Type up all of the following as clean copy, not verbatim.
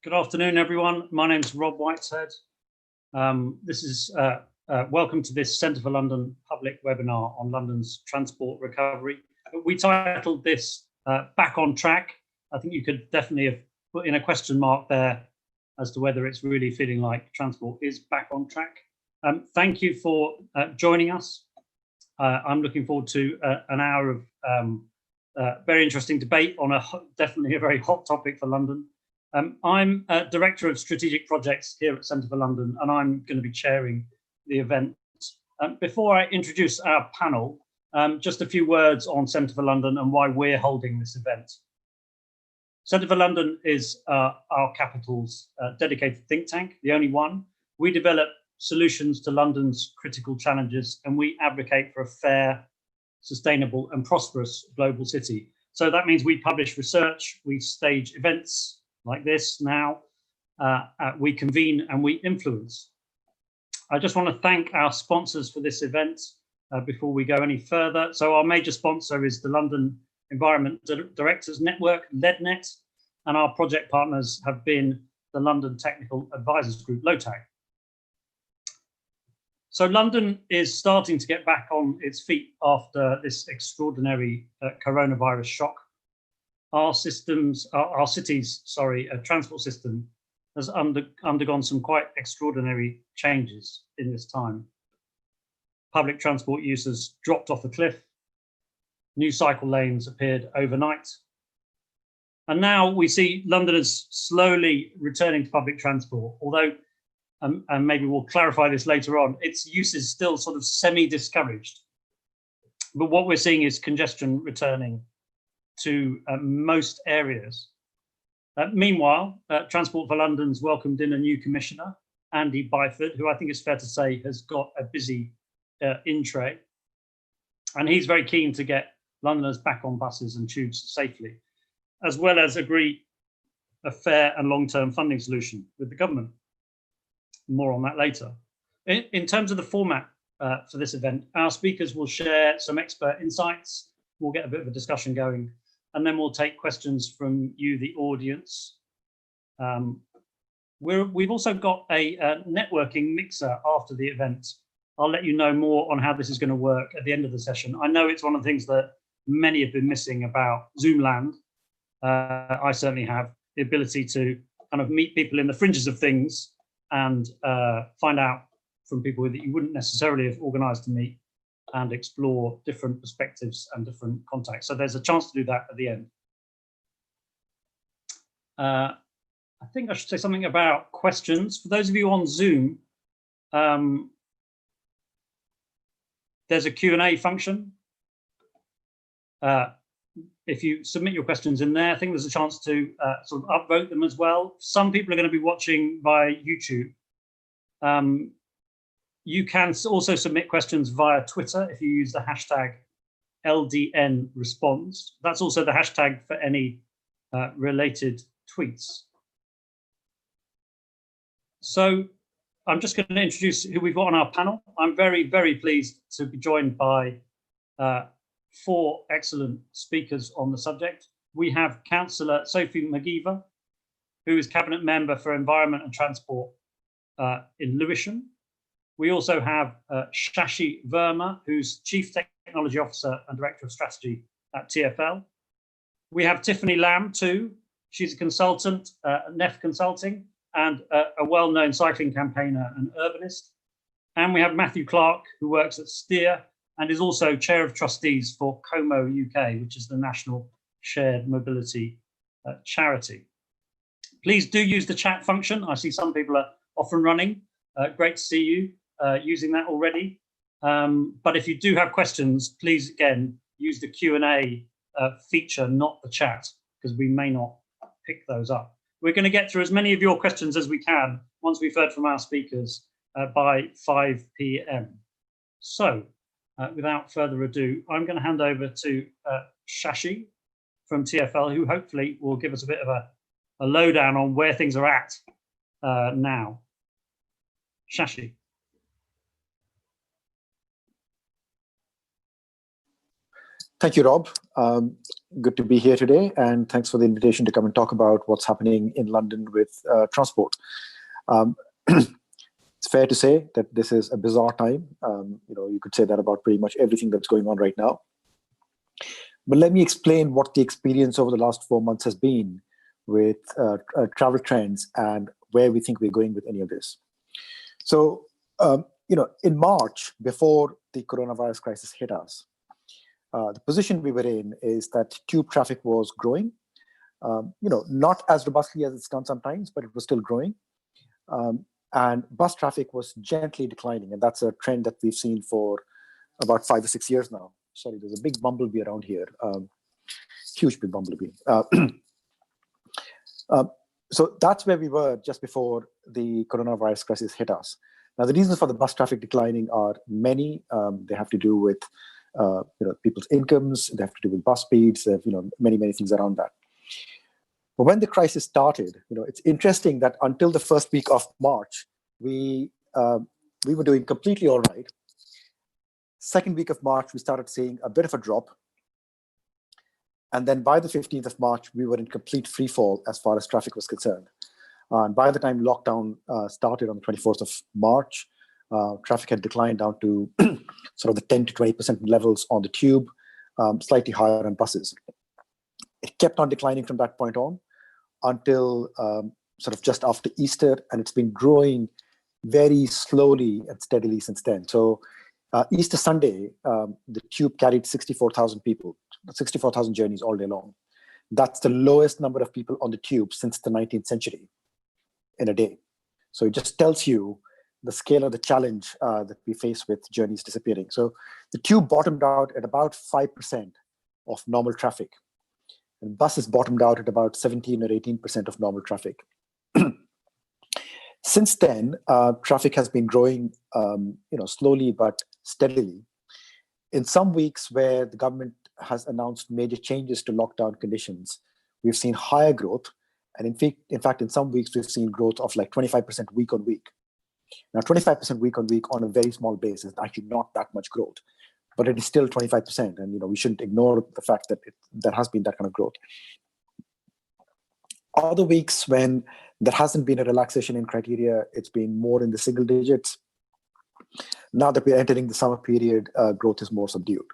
Good afternoon, everyone. My name's Rob Whitehead. Welcome to this Centre for London public webinar on London's transport recovery. We titled this Back on Track. I think you could definitely have put in a question mark there as to whether it's really feeling like transport is back on track. Thank you for joining us. I'm looking forward to an hour of very interesting debate on definitely a very hot topic for London. I'm Director of Strategic Projects here at Centre for London, and I'm going to be chairing the event. Before I introduce our panel, just a few words on Centre for London and why we're holding this event. Centre for London is our capital's dedicated think tank, the only one. We develop solutions to London's critical challenges, and we advocate for a fair, sustainable and prosperous global city. So that means we publish research, we stage events like this now, we convene and we influence. I just want to thank our sponsors for this event before we go any further. So our major sponsor is the London Environment Directors Network, LEDNet, and our project partners have been the London Technical Advisors Group, LoTAG. So London is starting to get back on its feet after this extraordinary coronavirus shock. Our city's transport system has undergone some quite extraordinary changes in this time. Public transport use has dropped off a cliff. New cycle lanes appeared overnight. And now we see Londoners slowly returning to public transport, although, and maybe we'll clarify this later on, its use is still sort of semi-discouraged. But what we're seeing is congestion returning to most areas. Meanwhile, Transport for London's welcomed in a new commissioner, Andy Byford, who I think it's fair to say has got a busy in-tray. And he's very keen to get Londoners back on buses and tubes safely, as well as agree a fair and long-term funding solution with the government. More on that later. In terms of the format for this event, our speakers will share some expert insights. We'll get a bit of a discussion going, and then we'll take questions from you, the audience. We've also got a networking mixer after the event. I'll let you know more on how this is going to work at the end of the session. I know it's one of the things that many have been missing about Zoomland. I certainly have the ability to kind of meet people in the fringes of things and find out from people that you wouldn't necessarily have organized to meet, and explore different perspectives and different contacts. So there's a chance to do that at the end. I think I should say something about questions. For those of you on Zoom, there's a Q&A function. If you submit your questions in there, I think there's a chance to sort of upvote them as well. Some people are going to be watching via YouTube. You can also submit questions via Twitter if you use the hashtag LDNResponds. That's also the hashtag for any related tweets. So I'm just going to introduce who we've got on our panel. I'm very, very pleased to be joined by 4 excellent speakers on the subject. We have Councillor Sophie McGeevor, who is Cabinet Member for Environment and Transport in Lewisham. We also have Shashi Verma, who's Chief Technology Officer and Director of Strategy at TfL. We have Tiffany Lamb too. She's a consultant at NEF Consulting and a well-known cycling campaigner and urbanist. And we have Matthew Clark, who works at Cllr and is also Chair of Trustees for Como UK, which is the National Shared Mobility charity. Please do use the chat function. I see some people are off and running. Great to see you using that already. But if you do have questions, please, again, use the Q&A feature, not the chat, because we may not pick those up. We're going to get through as many of your questions as we can once we've heard from our speakers by 5 p.m. So, without further ado, I'm going to hand over to Shashi from TfL, who hopefully will give us a bit of a lowdown on where things are at now. Shashi. Thank you, Rob. Good to be here today, and thanks for the invitation to come and talk about what's happening in London with transport. It's fair to say that this is a bizarre time. You could say that about pretty much everything that's going on right now. But let me explain what the experience over the last 4 months has been with travel trends and where we think we're going with any of this. So, in March, before the coronavirus crisis hit us, the position we were in is that tube traffic was growing, not as robustly as it's done sometimes, but it was still growing. And bus traffic was gently declining. And that's a trend that we've seen for about 5 or 6 years now. Sorry, there's a big bumblebee around here. Huge big bumblebee. So that's where we were just before the coronavirus crisis hit us. Now, the reasons for the bus traffic declining are many. They have to do with people's incomes. They have to do with bus speeds. They have, many things around that. But when the crisis started, it's interesting that until the first week of March, we were doing completely all right. Second week of March, we started seeing a bit of a drop. And then by the 15th of March, we were in complete free fall as far as traffic was concerned. And by the time lockdown started on the 24th of March, traffic had declined down to sort of the 10 to 20% levels on the tube, slightly higher on buses. It kept on declining from that point on until sort of just after Easter, and it's been growing very slowly and steadily since then. So Easter Sunday, the tube carried 64,000 people, 64,000 journeys all day long. That's the lowest number of people on the tube since the 19th century in a day. So it just tells you the scale of the challenge that we face with journeys disappearing. So the tube bottomed out at about 5% of normal traffic. And buses bottomed out at about 17 or 18% of normal traffic. Since then, traffic has been growing, slowly but steadily. In some weeks where the government has announced major changes to lockdown conditions, we've seen higher growth. And in fact, in some weeks, we've seen growth of like 25% week on week. Now, 25% week on week on a very small base is actually not that much growth, but it is still 25%. And, we shouldn't ignore the fact that there has been that kind of growth. Other weeks when there hasn't been a relaxation in criteria, it's been more in the single digits. Now that we're entering the summer period, growth is more subdued.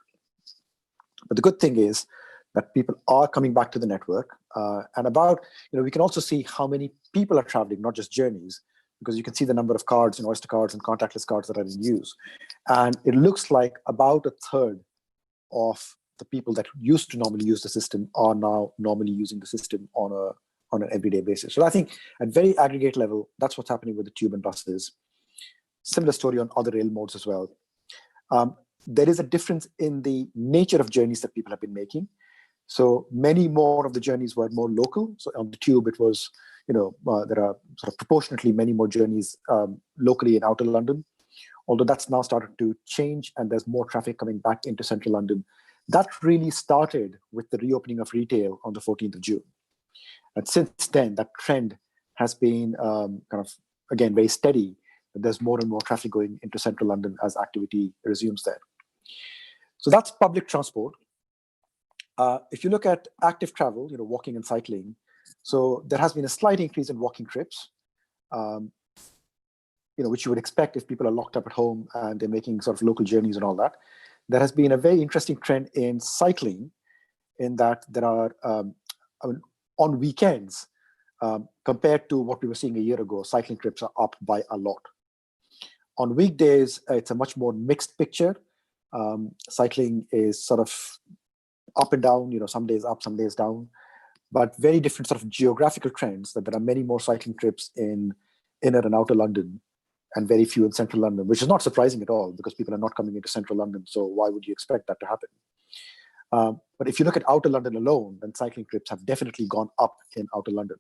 But the good thing is that people are coming back to the network. We can also see how many people are traveling, not just journeys, because you can see the number of cards and Oyster cards and contactless cards that are in use. And it looks like about a third of the people that used to normally use the system are now normally using the system on an everyday basis. So I think at very aggregate level, that's what's happening with the tube and buses. Similar story on other rail modes as well. There is a difference in the nature of journeys that people have been making. So many more of the journeys were more local. So on the tube, it was, there are sort of proportionately many more journeys locally in outer London, although that's now started to change and there's more traffic coming back into central London. That really started with the reopening of retail on the 14th of June. And since then, that trend has been again, very steady. But there's more and more traffic going into central London as activity resumes there. So that's public transport. If you look at active travel, walking and cycling, so there has been a slight increase in walking trips, which you would expect if people are locked up at home and they're making sort of local journeys and all that. There has been a very interesting trend in cycling, in that there are, on weekends, compared to what we were seeing a year ago, cycling trips are up by a lot. On weekdays, it's a much more mixed picture. Cycling is sort of up and down, some days up, some days down, but very different sort of geographical trends, that there are many more cycling trips in inner and outer London and very few in central London, which is not surprising at all because people are not coming into central London. So why would you expect that to happen? But if you look at outer London alone, then cycling trips have definitely gone up in outer London.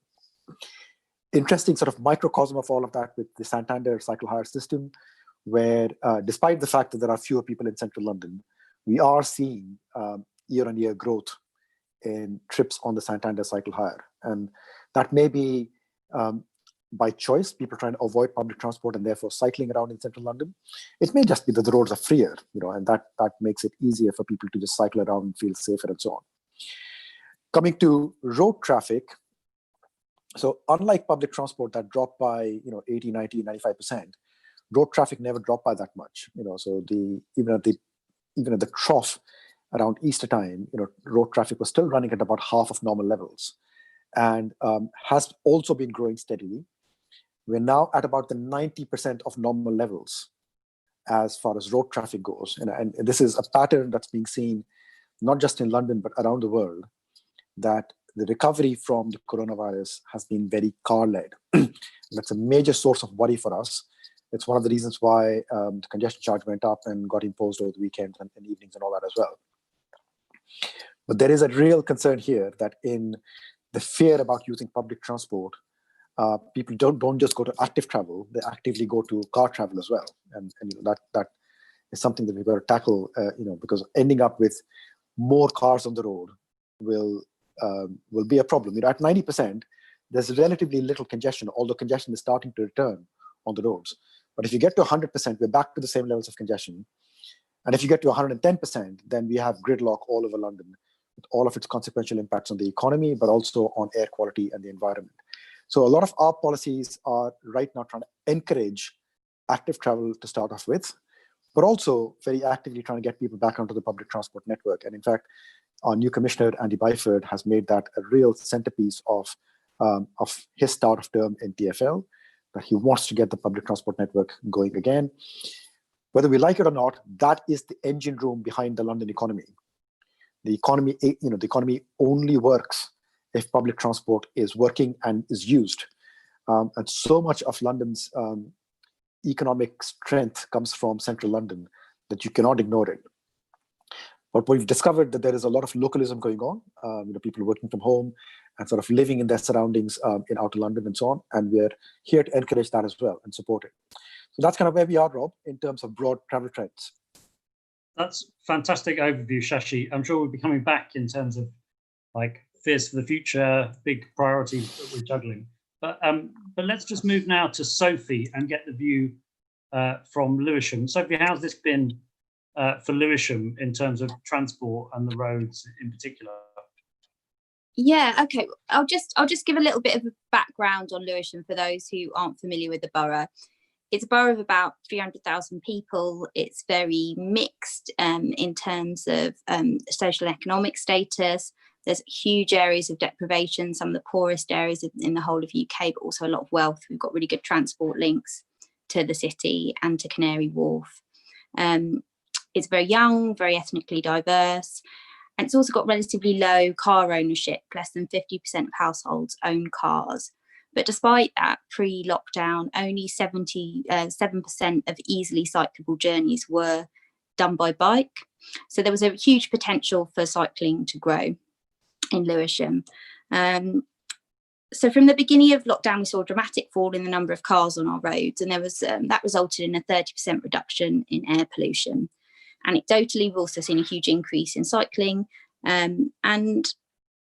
Interesting sort of microcosm of all of that with the Santander cycle hire system, where despite the fact that there are fewer people in central London, we are seeing year-on-year growth in trips on the Santander cycle hire. And that may be by choice, people trying to avoid public transport and therefore cycling around in central London. It may just be that the roads are freer, and that makes it easier for people to just cycle around and feel safer and so on. Coming to road traffic, so unlike public transport that dropped by 80, 90, 95%, road traffic never dropped by that much. So even at the trough around Easter time, road traffic was still running at about half of normal levels, and has also been growing steadily. We're now at about the 90% of normal levels as far as road traffic goes. And this is a pattern that's being seen not just in London, but around the world, that the recovery from the coronavirus has been very car-led. That's a major source of worry for us. It's one of the reasons why the congestion charge went up and got imposed over the weekends and evenings and all that as well. But there is a real concern here that in the fear about using public transport, people don't just go to active travel; they actively go to car travel as well, and that is something that we've got to tackle. Because ending up with more cars on the road will be a problem. At 90%, there's relatively little congestion, although congestion is starting to return on the roads. But if you get to 100%, we're back to the same levels of congestion. And if you get to 110%, then we have gridlock all over London, with all of its consequential impacts on the economy, but also on air quality and the environment. So a lot of our policies are right now trying to encourage active travel to start off with, but also very actively trying to get people back onto the public transport network. And in fact, our new commissioner, Andy Byford, has made that a real centerpiece of his start of term in TfL, that he wants to get the public transport network going again. Whether we like it or not, that is the engine room behind the London economy. The economy only works if public transport is working and is used. And so much of London's economic strength comes from central London that you cannot ignore it. But we've discovered that there is a lot of localism going on, people working from home and sort of living in their surroundings in outer London and so on. And we're here to encourage that as well and support it. So that's kind of where we are, Rob, in terms of broad travel trends. That's fantastic overview, Shashi. I'm sure we'll be coming back in terms of fears for the future, big priorities that we're juggling. But let's just move now to Sophie and get the view from Lewisham. Sophie, how's this been for Lewisham in terms of transport and the roads in particular? Yeah, okay. I'll just give a little bit of a background on Lewisham for those who aren't familiar with the borough. It's a borough of about 300,000 people. It's very mixed in terms of social and economic status. There's huge areas of deprivation, some of the poorest areas in the whole of UK, but also a lot of wealth. We've got really good transport links to the city and to Canary Wharf. It's very young, very ethnically diverse, and it's also got relatively low car ownership. Less than 50% of households own cars. But despite that, pre-lockdown, only 77% of easily cyclable journeys were done by bike. So there was a huge potential for cycling to grow in Lewisham. So from the beginning of lockdown, we saw a dramatic fall in the number of cars on our roads, and there was that resulted in a 30% reduction in air pollution. Anecdotally, we've also seen a huge increase in cycling, and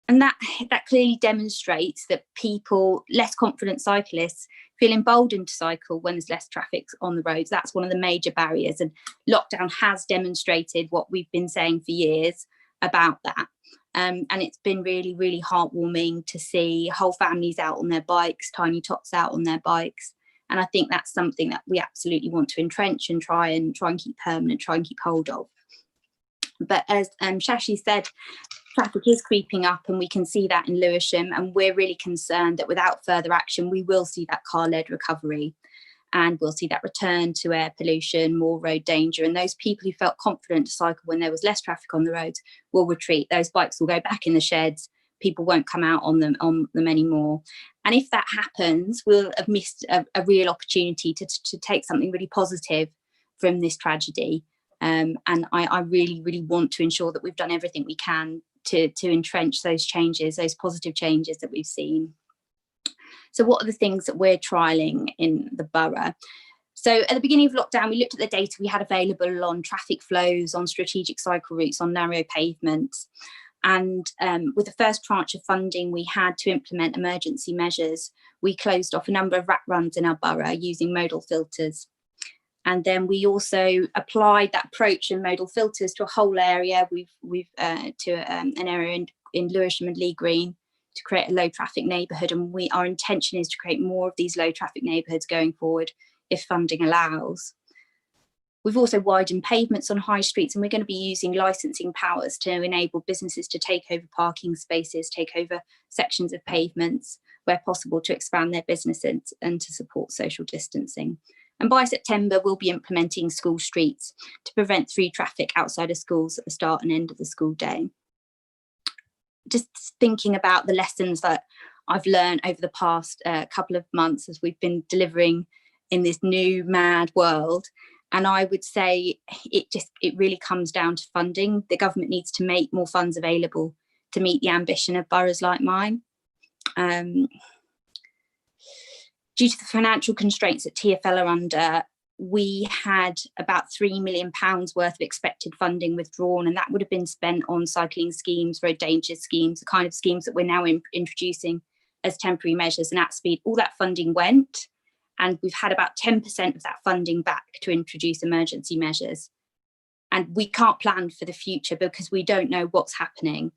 that clearly demonstrates that people, less confident cyclists, feel emboldened to cycle when there's less traffic on the roads. That's one of the major barriers, and lockdown has demonstrated what we've been saying for years about that. And it's been really, really heartwarming to see whole families out on their bikes, tiny tots out on their bikes. And I think that's something that we absolutely want to entrench and try and keep permanent, try and keep hold of. But as Shashi said, traffic is creeping up, and we can see that in Lewisham, and we're really concerned that without further action, we will see that car-led recovery, and we'll see that return to air pollution, more road danger, and those people who felt confident to cycle when there was less traffic on the roads will retreat. Those bikes will go back in the sheds. People won't come out on them anymore. And if that happens, we'll have missed a real opportunity to take something really positive from this tragedy. And I really, really want to ensure that we've done everything we can to entrench those changes, those positive changes that we've seen. So what are the things that we're trialling in the borough? So at the beginning of lockdown, we looked at the data we had available on traffic flows, on strategic cycle routes, on narrow pavements. And with the first tranche of funding we had to implement emergency measures, we closed off a number of rat runs in our borough using modal filters. And then we also applied that approach and modal filters to a whole area. An area in Lewisham and Lee Green to create a low traffic neighbourhood. And our intention is to create more of these low traffic neighbourhoods going forward if funding allows. We've also widened pavements on high streets, and we're going to be using licensing powers to enable businesses to take over parking spaces, take over sections of pavements where possible to expand their businesses and to support social distancing. And by September, we'll be implementing school streets to prevent through traffic outside of schools at the start and end of the school day. Just thinking about the lessons that I've learned over the past couple of months as we've been delivering in this new mad world. And I would say it really comes down to funding. The government needs to make more funds available to meet the ambition of boroughs like mine. Due to the financial constraints that TfL are under, we had about £3 million worth of expected funding withdrawn, and that would have been spent on cycling schemes, road danger schemes, the kind of schemes that we're now introducing as temporary measures. And at speed, all that funding went, and we've had about 10% of that funding back to introduce emergency measures. And we can't plan for the future because we don't know what's happening.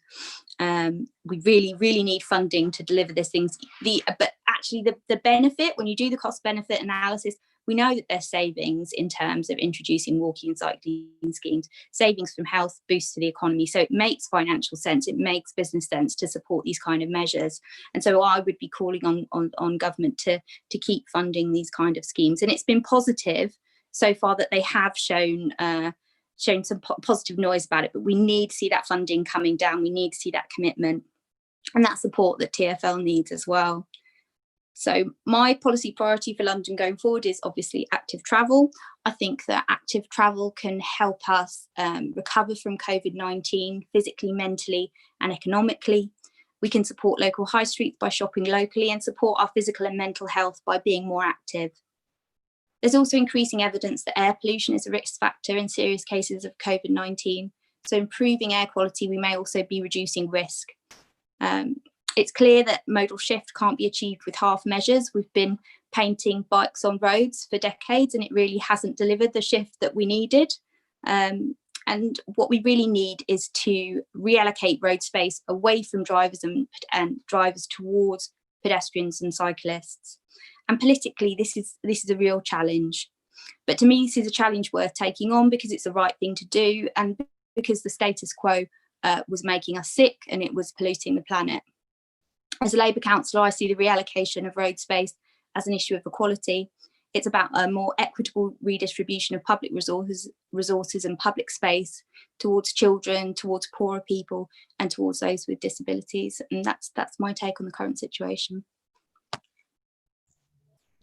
We really, really need funding to deliver these things. But actually the benefit, when you do the cost benefit analysis, we know that there's savings in terms of introducing walking and cycling schemes, savings from health, boosts to the economy. So it makes financial sense, it makes business sense to support these kind of measures. And so I would be calling on government to keep funding these kind of schemes. And it's been positive so far that they have shown some positive noise about it, but we need to see that funding coming down. We need to see that commitment and that support that TfL needs as well. So my policy priority for London going forward is obviously active travel. I think that active travel can help us recover from COVID-19 physically, mentally and economically. We can support local high streets by shopping locally and support our physical and mental health by being more active. There's also increasing evidence that air pollution is a risk factor in serious cases of COVID-19. So improving air quality, we may also be reducing risk. It's clear that modal shift can't be achieved with half measures. We've been painting bikes on roads for decades and it really hasn't delivered the shift that we needed. And what we really need is to reallocate road space away from drivers and drivers towards pedestrians and cyclists. And politically, this is a real challenge. But to me, this is a challenge worth taking on because it's the right thing to do and because the status quo was making us sick and it was polluting the planet. As a Labour councillor, I see the reallocation of road space as an issue of equality. It's about a more equitable redistribution of public resources and public space towards children, towards poorer people and towards those with disabilities. And that's my take on the current situation.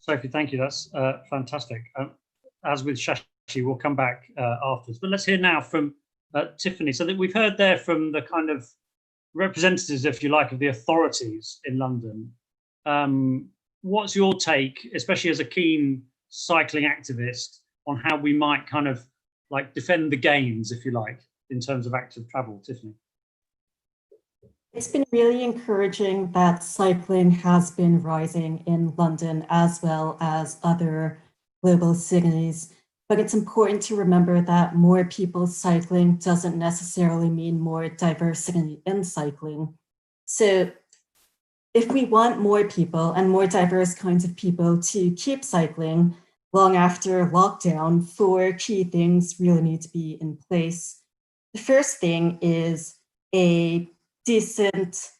Sophie, thank you. That's fantastic. As with Shashi, we'll come back afterwards. But let's hear now from Tiffany. So that we've heard there from the kind of representatives, if you like, of the authorities in London. What's your take, especially as a keen cycling activist, on how we might kind of like defend the gains, if you like, in terms of active travel? Tiffany. It's been really encouraging that cycling has been rising in London as well as other global cities. But it's important to remember that more people cycling doesn't necessarily mean more diversity in cycling. So if we want more people and more diverse kinds of people to keep cycling long after lockdown, 4 key things really need to be in place. The first thing is a decent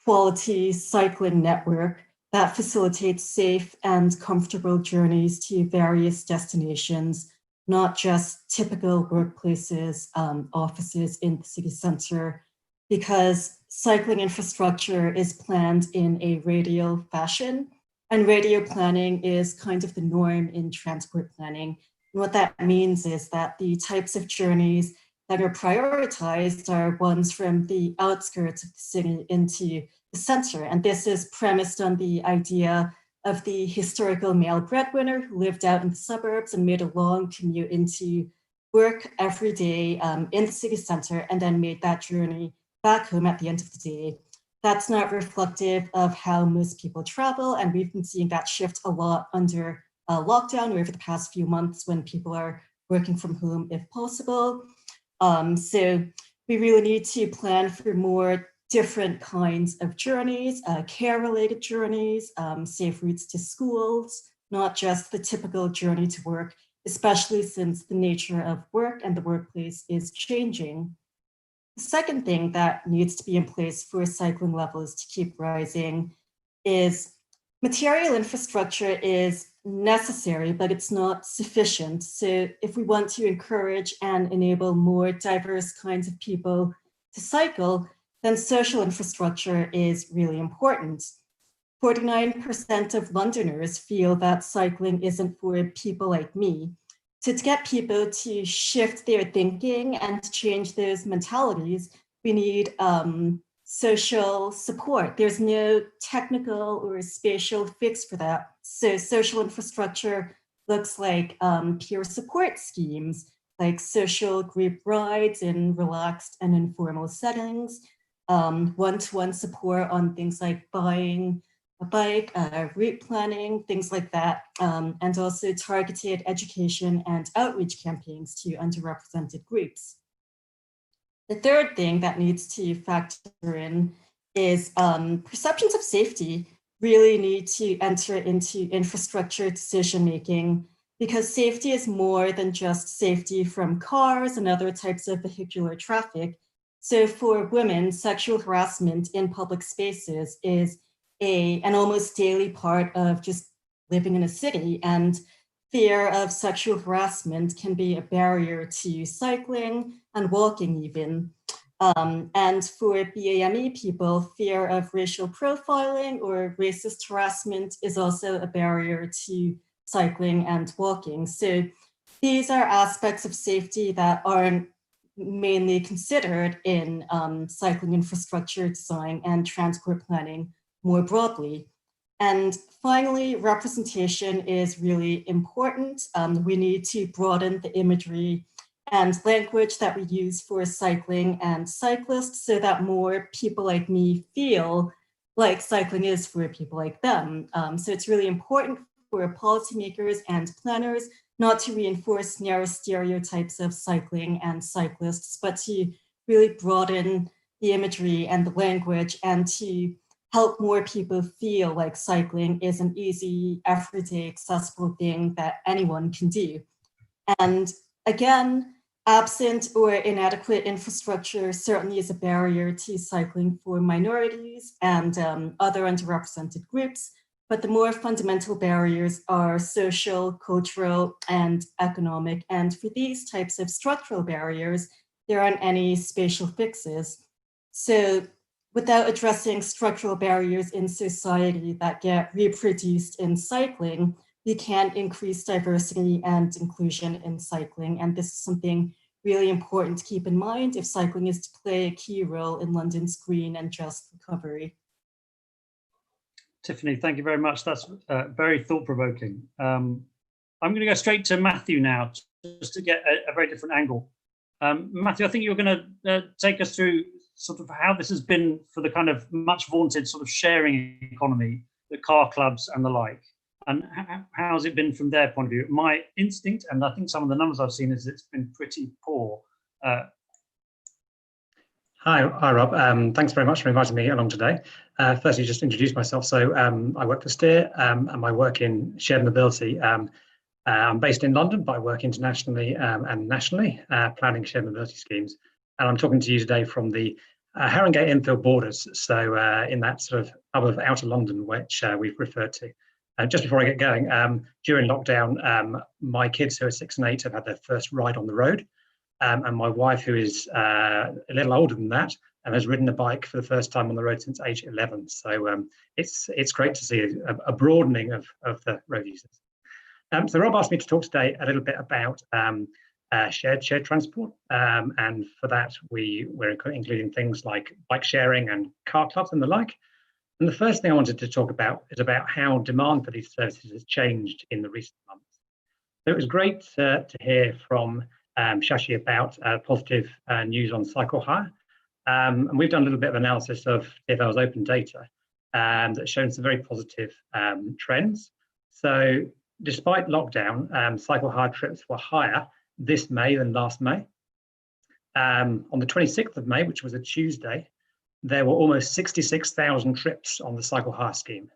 quality cycling network that facilitates safe and comfortable journeys to various destinations, not just typical workplaces, offices in the city centre, because cycling infrastructure is planned in a radial fashion, and radial planning is kind of the norm in transport planning. And what that means is that the types of journeys that are prioritized are ones from the outskirts of the city into the center. And this is premised on the idea of the historical male breadwinner who lived out in the suburbs and made a long commute into work every day in the city center and then made that journey back home at the end of the day. That's not reflective of how most people travel, and we've been seeing that shift a lot under lockdown or over the past few months when people are working from home if possible. So we really need to plan for more different kinds of journeys, care-related journeys, safe routes to schools, not just the typical journey to work, especially since the nature of work and the workplace is changing. The second thing that needs to be in place for cycling levels to keep rising is material infrastructure is necessary, but it's not sufficient. So if we want to encourage and enable more diverse kinds of people to cycle, then social infrastructure is really important. 49% of Londoners feel that cycling isn't for people like me. So to get people to shift their thinking and to change those mentalities, we need social support. There's no technical or spatial fix for that. So social infrastructure looks like peer support schemes, like social group rides in relaxed and informal settings, one-to-one support on things like buying a bike, route planning, things like that, and also targeted education and outreach campaigns to underrepresented groups. The third thing that needs to factor in is perceptions of safety really need to enter into infrastructure decision-making, because safety is more than just safety from cars and other types of vehicular traffic. So for women, sexual harassment in public spaces is an almost daily part of just living in a city, and fear of sexual harassment can be a barrier to cycling and walking even. And for BAME people, fear of racial profiling or racist harassment is also a barrier to cycling and walking. So these are aspects of safety that aren't mainly considered in cycling infrastructure design and transport planning more broadly. And finally, representation is really important. We need to broaden the imagery and language that we use for cycling and cyclists so that more people like me feel like cycling is for people like them. So it's really important for policymakers and planners not to reinforce narrow stereotypes of cycling and cyclists, but to really broaden the imagery and the language and to help more people feel like cycling is an easy, everyday, accessible thing that anyone can do. And again, absent or inadequate infrastructure certainly is a barrier to cycling for minorities and other underrepresented groups, but the more fundamental barriers are social, cultural, and economic. And for these types of structural barriers, there aren't any spatial fixes. So without addressing structural barriers in society that get reproduced in cycling, we can't increase diversity and inclusion in cycling. And this is something really important to keep in mind if cycling is to play a key role in London's green and just recovery. Tiffany, thank you very much. That's very thought-provoking. I'm going to go straight to Matthew now, just to get a very different angle. Matthew, I think you're going to take us through sort of how this has been for the kind of much vaunted sort of sharing economy, the car clubs and the like, and how has it been from their point of view? My instinct, and I think some of the numbers I've seen, is it's been pretty poor. Hi, Rob. Thanks very much for inviting me along today. Firstly, just introduce myself. So I work for Cllr and I work in shared mobility. I'm based in London, but I work internationally and nationally, planning shared mobility schemes. And I'm talking to you today from the Harringay infill borders. So in that sort of hub of outer London, which we've referred to. Just before I get going, during lockdown, my kids who are 6 and 8 have had their first ride on the road. And my wife, who is a little older than that, has ridden a bike for the first time on the road since age 11. So it's great to see a broadening of the road users. So Rob asked me to talk today a little bit about shared transport, and for that we're including things like bike sharing and car clubs and the like. And the first thing I wanted to talk about is about how demand for these services has changed in the recent months. So it was great to hear from Shashi about positive news on cycle hire. And we've done a little bit of analysis of TfL's open data that's shown some very positive trends. So despite lockdown, cycle hire trips were higher this May than last May. On the 26th of May, which was a Tuesday, there were almost 66,000 trips on the cycle hire scheme,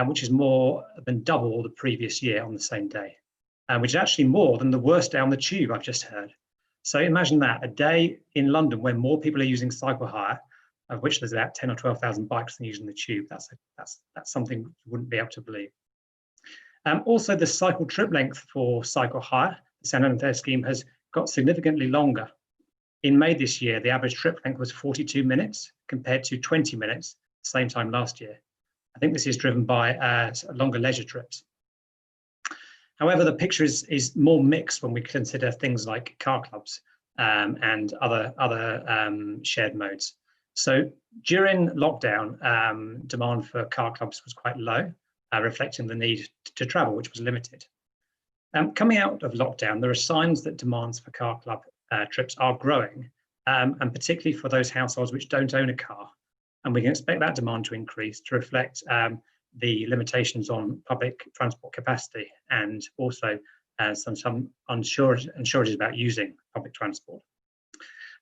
which is more than double the previous year on the same day, which is actually more than the worst day on the tube I've just heard. So imagine that, a day in London where more people are using cycle hire, of which there's about 10 or 12,000 bikes than using the tube. That's something you wouldn't be able to believe. Also, the cycle trip length for cycle hire, the Santander scheme, has got significantly longer. In May this year, the average trip length was 42 minutes compared to 20 minutes same time last year. I think this is driven by longer leisure trips. However, the picture is more mixed when we consider things like car clubs and other shared modes. So during lockdown, demand for car clubs was quite low, reflecting the need to travel, which was limited. Coming out of lockdown, there are signs that demands for car club trips are growing, and particularly for those households which don't own a car. And we can expect that demand to increase to reflect the limitations on public transport capacity and also some unsureties about using public transport.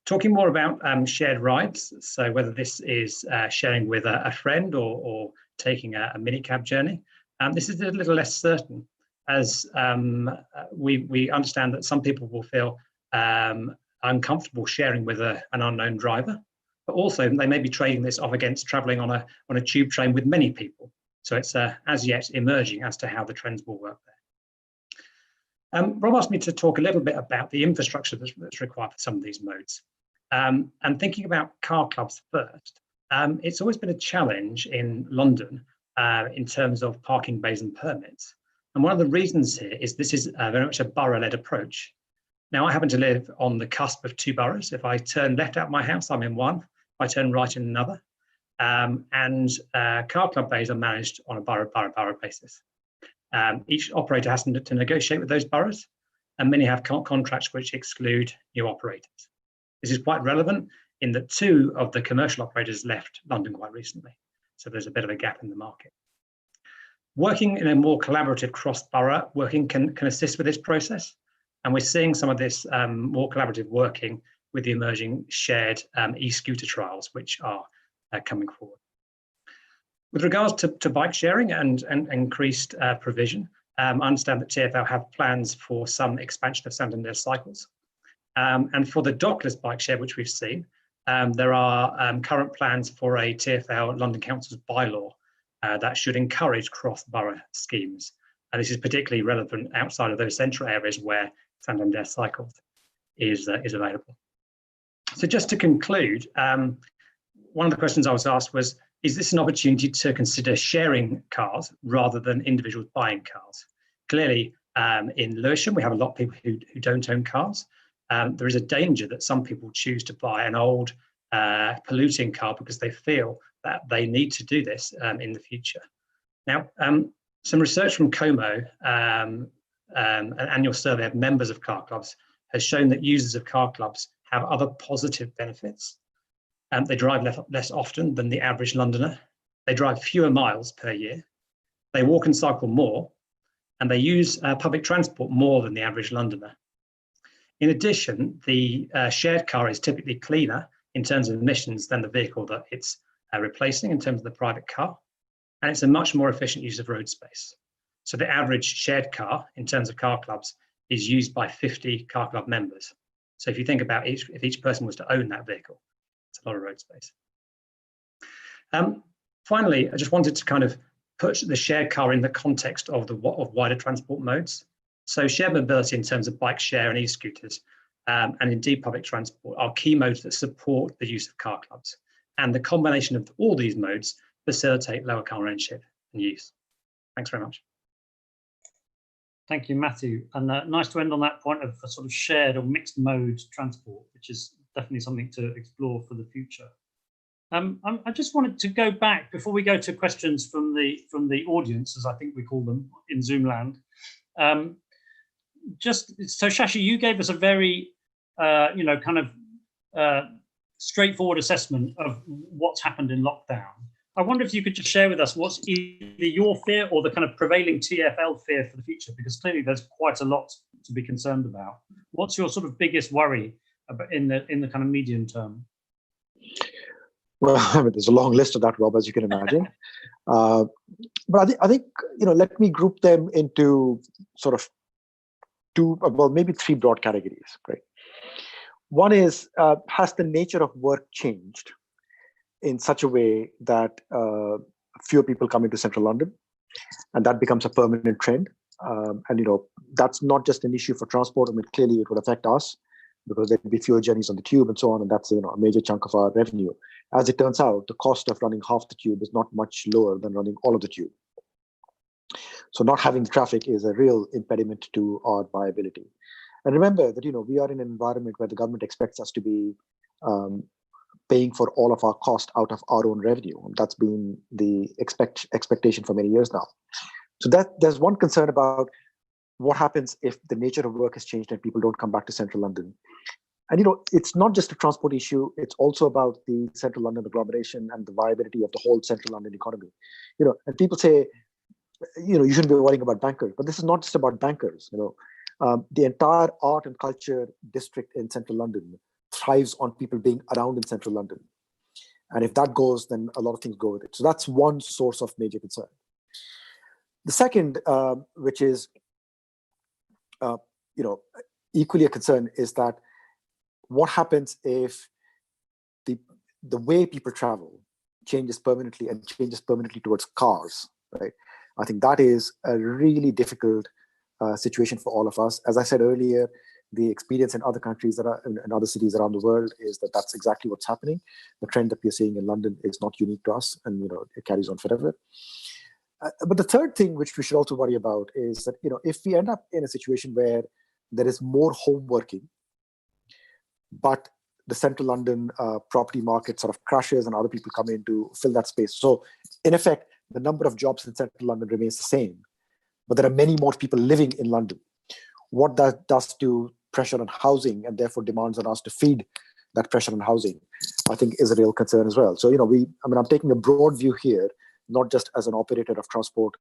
Talking more about shared rides, so whether this is sharing with a friend or taking a minicab journey, this is a little less certain, as we understand that some people will feel uncomfortable sharing with an unknown driver, but also they may be trading this off against travelling on a tube train with many people. So it's as yet emerging as to how the trends will work there. Rob asked me to talk a little bit about the infrastructure that's required for some of these modes. And thinking about car clubs first, it's always been a challenge in London in terms of parking bays and permits. And one of the reasons here is this is very much a borough-led approach. Now, I happen to live on the cusp of two boroughs. If I turn left out my house, I'm in one. If I turn right in another. Car club bays are managed on a borough basis. Each operator has to negotiate with those boroughs, and many have contracts which exclude new operators. This is quite relevant in that 2 of the commercial operators left London quite recently. So there's a bit of a gap in the market. Working in a more collaborative cross-borough working can assist with this process. And we're seeing some of this more collaborative working with the emerging shared e-scooter trials, which are coming forward. With regards to bike sharing and increased provision, I understand that TfL have plans for some expansion of Santander cycles. And for the dockless bike share, which we've seen, there are current plans for a TfL London Council's bylaw that should encourage cross-borough schemes. And this is particularly relevant outside of those central areas where Santander Cycles is available. So just to conclude, one of the questions I was asked was, is this an opportunity to consider sharing cars rather than individuals buying cars? Clearly, in Lewisham, we have a lot of people who don't own cars. There is a danger that some people choose to buy an old polluting car because they feel that they need to do this in the future. Now, some research from Como, an annual survey of members of car clubs, has shown that users of car clubs have other positive benefits. They drive less often than the average Londoner. They drive fewer miles per year. They walk and cycle more, and they use public transport more than the average Londoner. In addition, the shared car is typically cleaner in terms of emissions than the vehicle that it's replacing in terms of the private car, and it's a much more efficient use of road space. So the average shared car in terms of car clubs is used by 50 car club members. So if you think about if each person was to own that vehicle, it's a lot of road space. Finally, I just wanted to kind of put the shared car in the context of wider transport modes. So shared mobility in terms of bike share and e-scooters, and indeed public transport, are key modes that support the use of car clubs. And the combination of all these modes facilitate lower car ownership and use. Thanks very much. Thank you, Matthew. And nice to end on that point of a sort of shared or mixed mode transport, which is definitely something to explore for the future. I just wanted to go back before we go to questions from the audience, as I think we call them in Zoom land. So Shashi, you gave us a very, kind of straightforward assessment of what's happened in lockdown. I wonder if you could just share with us what's either your fear or the kind of prevailing TfL fear for the future, because clearly there's quite a lot to be concerned about. What's your sort of biggest worry about in the kind of medium term? Well, I mean, there's a long list of that, Rob, as you can imagine. But I think, let me group them into sort of two, well, maybe three broad categories, right? One is, has the nature of work changed in such a way that fewer people come into central London, and that becomes a permanent trend? And that's not just an issue for transport. I mean, clearly it would affect us because there'd be fewer journeys on the tube and so on, and that's a major chunk of our revenue. As it turns out, the cost of running half the tube is not much lower than running all of the tube. So not having the traffic is a real impediment to our viability. And remember that we are in an environment where the government expects us to be paying for all of our cost out of our own revenue. That's been the expectation for many years now. So there's one concern about what happens if the nature of work has changed and people don't come back to central London. And it's not just a transport issue, it's also about the central London agglomeration and the viability of the whole central London economy. And people say, you shouldn't be worrying about bankers, but this is not just about bankers. The entire art and culture district in central London thrives on people being around in central London. And if that goes, then a lot of things go with it. So that's one source of major concern. The second, which is equally a concern, is that what happens if the way people travel changes permanently and changes permanently towards cars, right? I think that is a really difficult situation for all of us. As I said earlier, the experience in other countries in other cities around the world is that that's exactly what's happening. The trend that we're seeing in London is not unique to us, and it carries on forever. But the third thing which we should also worry about is that if we end up in a situation where there is more home working, but the central London property market sort of crashes and other people come in to fill that space. So in effect, the number of jobs in central London remains the same, but there are many more people living in London. What that does to pressure on housing, and therefore demands on us to feed that pressure on housing, I think is a real concern as well. So, I'm taking a broad view here, not just as an operator of transport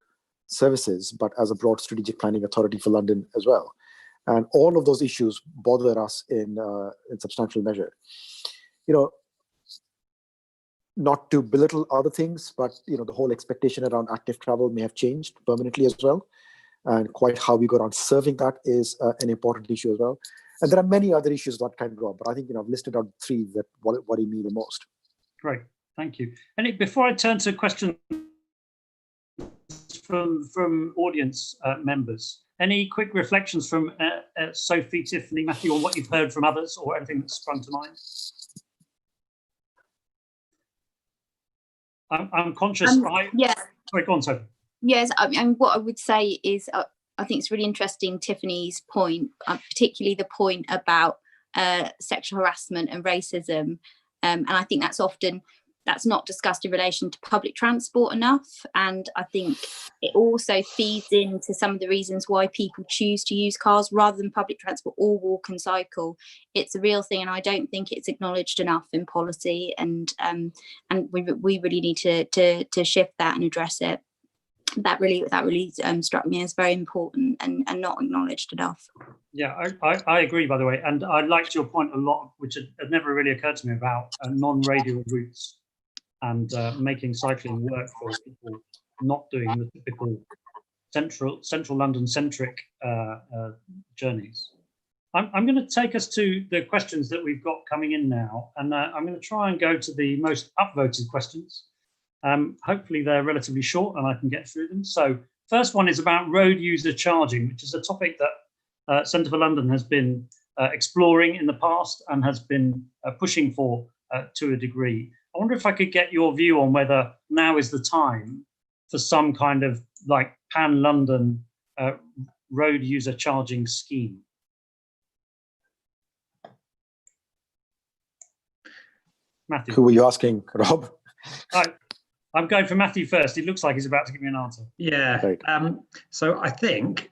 services, but as a broad strategic planning authority for London as well. And all of those issues bother us in substantial measure. Not to belittle other things, but the whole expectation around active travel may have changed permanently as well. And quite how we go around serving that is an important issue as well. And there are many other issues that can grow up, but I think I've listed out three that worry me the most. Great, thank you. And before I turn to questions from audience members, any quick reflections from Sophie, Tiffany, Matthew, on what you've heard from others, or anything that's sprung to mind? I'm conscious. Yeah. Sorry, go on, Sophie. Yes, and what I would say is I think it's really interesting, Tiffany's point, particularly the point about sexual harassment and racism. And I think that's not discussed in relation to public transport enough. And I think it also feeds into some of the reasons why people choose to use cars rather than public transport or walk and cycle. It's a real thing, and I don't think it's acknowledged enough in policy. And we really need to shift that and address it. That really struck me as very important and not acknowledged enough. Yeah, I agree, by the way. And I liked your point a lot, which had never really occurred to me, about non-radial routes and making cycling work for people not doing the typical central London-centric journeys. I'm going to take us to the questions that we've got coming in now, and I'm going to try and go to the most upvoted questions. Hopefully they're relatively short and I can get through them. So first one is about road user charging, which is a topic that Centre for London has been exploring in the past and has been pushing for to a degree. I wonder if I could get your view on whether now is the time for some kind of like pan-London road user charging scheme. Matthew. Who were you asking, Rob? I'm going for Matthew first. It looks like he's about to give me an answer. Yeah. Right. So I think,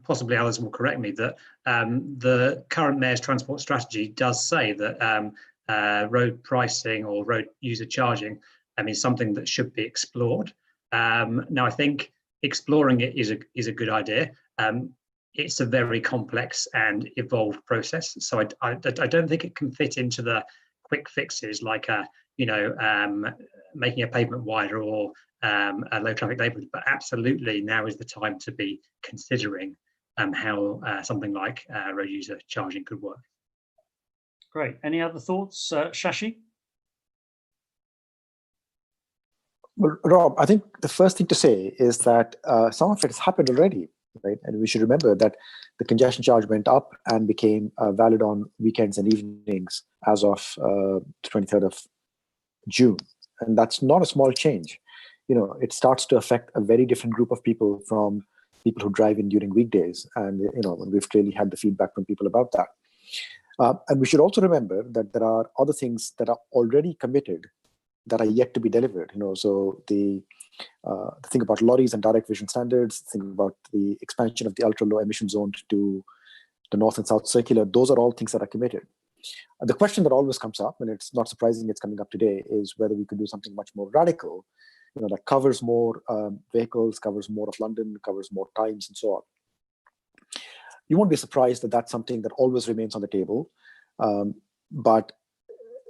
possibly others will correct me, that the current mayor's transport strategy does say that road pricing or road user charging is something that should be explored. Now, I think exploring it is a good idea. It's a very complex and evolved process, so I don't think it can fit into the quick fixes like making a pavement wider or a low traffic neighbourhood. But absolutely, now is the time to be considering how something like road user charging could work. Great. Any other thoughts, Shashi? Well, Rob, I think the first thing to say is that some of it has happened already, right? And we should remember that the congestion charge went up and became valid on weekends and evenings as of the 23rd of June. And that's not a small change. It starts to affect a very different group of people from people who drive in during weekdays. And, we've clearly had the feedback from people about that. And we should also remember that there are other things that are already committed that are yet to be delivered. So the thing about lorries and direct vision standards, think about the expansion of the ultra low emission zone to the north and south circular. Those are all things that are committed. The question that always comes up, and it's not surprising it's coming up today, is whether we could do something much more radical, that covers more vehicles, covers more of London, covers more times, and so on. You won't be surprised that that's something that always remains on the table, but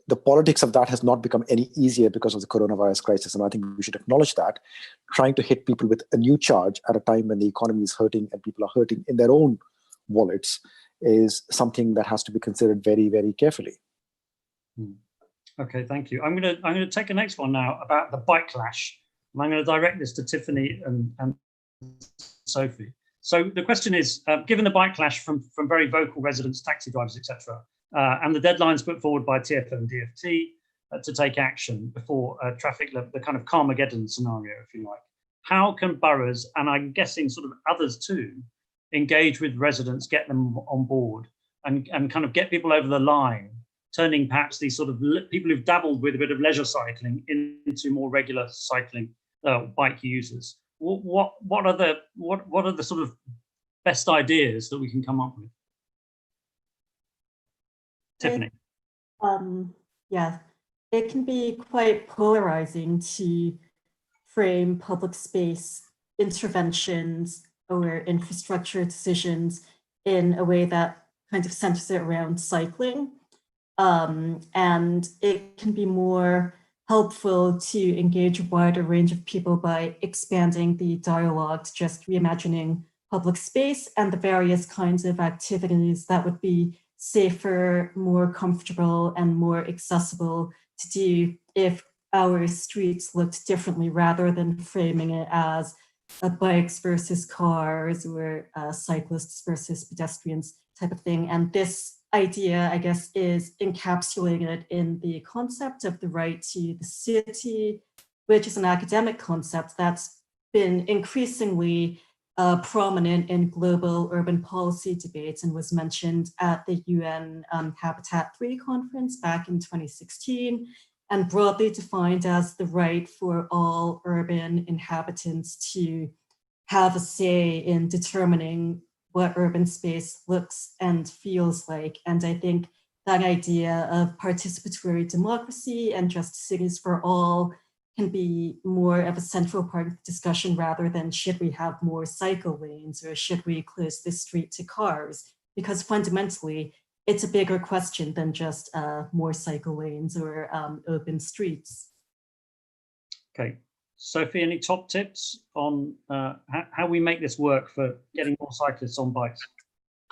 the politics of that has not become any easier because of the coronavirus crisis. And I think we should acknowledge that. Trying to hit people with a new charge at a time when the economy is hurting and people are hurting in their own wallets is something that has to be considered very, very carefully. Okay, thank you. I'm gonna take the next one now about the bike clash. And I'm going to direct this to Tiffany and Sophie. So the question is, given the bike clash from very vocal residents, taxi drivers, etc., and the deadlines put forward by TfL and DFT to take action before the kind of Carmageddon scenario, if you like, how can boroughs, and I'm guessing sort of others too, engage with residents, get them on board, and kind of get people over the line, turning perhaps these sort of people who've dabbled with a bit of leisure cycling into more regular cycling bike users? What are the sort of best ideas that we can come up with? Tiffany. Yeah, it can be quite polarizing to frame public space interventions or infrastructure decisions in a way that kind of centers it around cycling. And it can be more helpful to engage a wider range of people by expanding the dialogue to just reimagining public space and the various kinds of activities that would be safer, more comfortable, and more accessible to do if our streets looked differently, rather than framing it as bikes versus cars or cyclists versus pedestrians type of thing. And this idea, I guess, is encapsulated in the concept of the right to the city, which is an academic concept that's been increasingly prominent in global urban policy debates and was mentioned at the UN Habitat 3 conference back in 2016, and broadly defined as the right for all urban inhabitants to have a say in determining what urban space looks and feels like. And I think that idea of participatory democracy and just cities for all can be more of a central part of the discussion, rather than should we have more cycle lanes or should we close this street to cars? Because fundamentally, it's a bigger question than just more cycle lanes or open streets. Okay. Sophie, any top tips on how we make this work for getting more cyclists on bikes?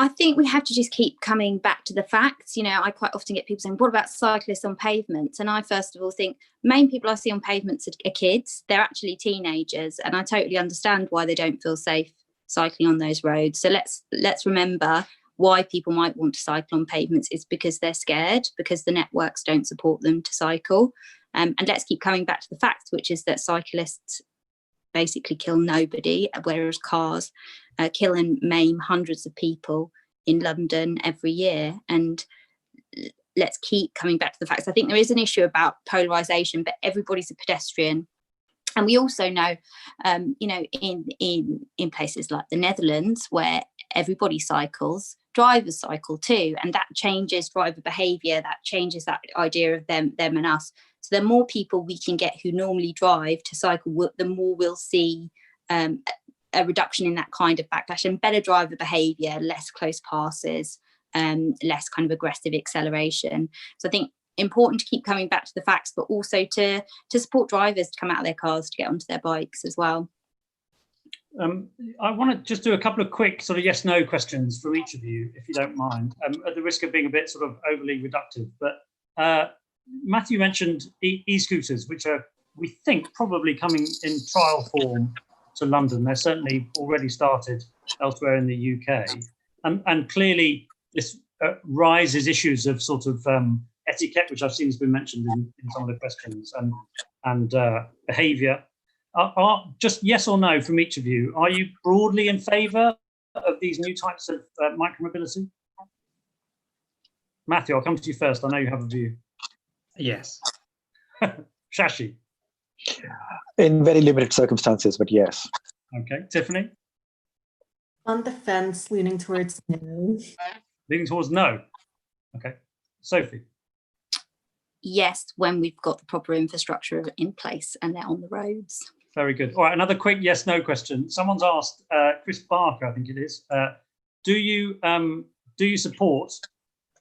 I think we have to just keep coming back to the facts. I quite often get people saying, what about cyclists on pavements? And I first of all think main people I see on pavements are kids. They're actually teenagers, and I totally understand why they don't feel safe cycling on those roads. So let's remember why people might want to cycle on pavements is because they're scared, because the networks don't support them to cycle. And let's keep coming back to the facts, which is that cyclists basically kill nobody, whereas cars kill and maim hundreds of people in London every year. And let's keep coming back to the facts. I think there is an issue about polarisation, but everybody's a pedestrian. And we also know, in places like the Netherlands, where everybody cycles, drivers cycle too, and that changes driver behaviour, that changes that idea of them and us. So the more people we can get who normally drive to cycle, the more we'll see a reduction in that kind of backlash and better driver behaviour, less close passes, less kind of aggressive acceleration. So I think important to keep coming back to the facts, but also to support drivers to come out of their cars to get onto their bikes as well. I want to just do a couple of quick sort of yes/no questions from each of you, if you don't mind, at the risk of being a bit sort of overly reductive. But Matthew mentioned e-scooters, which are, we think, probably coming in trial form to London. They're certainly already started elsewhere in the UK. And clearly this raises issues of sort of etiquette, which I've seen has been mentioned in some of the questions, and behaviour. Just yes or no from each of you, are you broadly in favour of these new types of micromobility? Matthew, I'll come to you first. I know you have a view. Yes. Shashi? In very limited circumstances, but yes. Okay. Tiffany? On the fence, leaning towards no. Leaning towards no. Okay. Sophie? Yes, when we've got the proper infrastructure in place and they're on the roads. Very good. All right, another quick yes/no question. Someone's asked, Chris Barker, I think it is, do you support,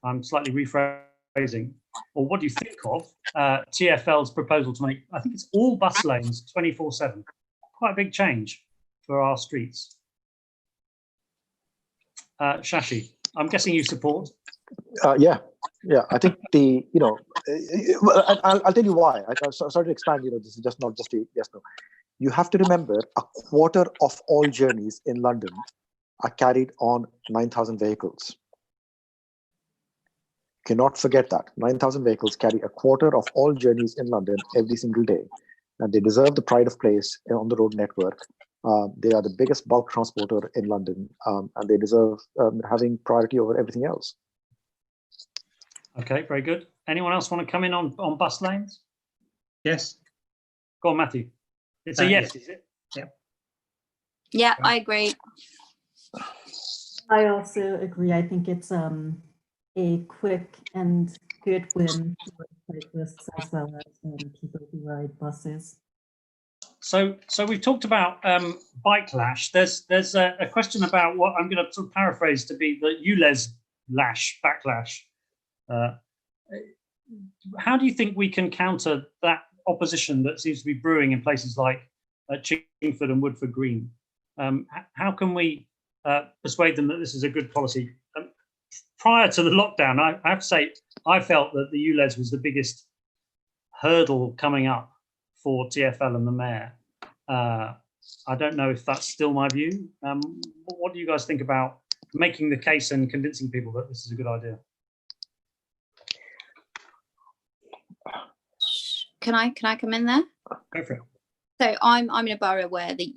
I'm slightly rephrasing, or what do you think of TfL's proposal to make, I think it's all bus lanes 24/7? Quite a big change for our streets. Shashi, I'm guessing you support. Yeah. I think I'll tell you why. I'm sorry to expand. This is just not just a yes no. You have to remember, a quarter of all journeys in London are carried on 9,000 vehicles. Cannot forget that 9,000 vehicles carry a quarter of all journeys in London every single day, and they deserve the pride of place on the road network. They are the biggest bulk transporter in London, and they deserve having priority over everything else. Okay, very good. Anyone else want to come in on bus lanes? Yes. Go on, Matthew. It's a yes, is it? Yeah. Yeah, I agree. I also agree. I think it's a quick and good win for cyclists as well as people who ride buses. So we've talked about bike-lash. There's a question about what I'm going to sort of paraphrase to be the ULEZ backlash. How do you think we can counter that opposition that seems to be brewing in places like Chingford and Woodford Green? How can we persuade them that this is a good policy? Prior to the lockdown, I have to say, I felt that the ULEZ was the biggest hurdle coming up for TfL and the mayor. I don't know if that's still my view. What do you guys think about making the case and convincing people that this is a good idea? Can I come in there? Go for it. So I'm in a borough where the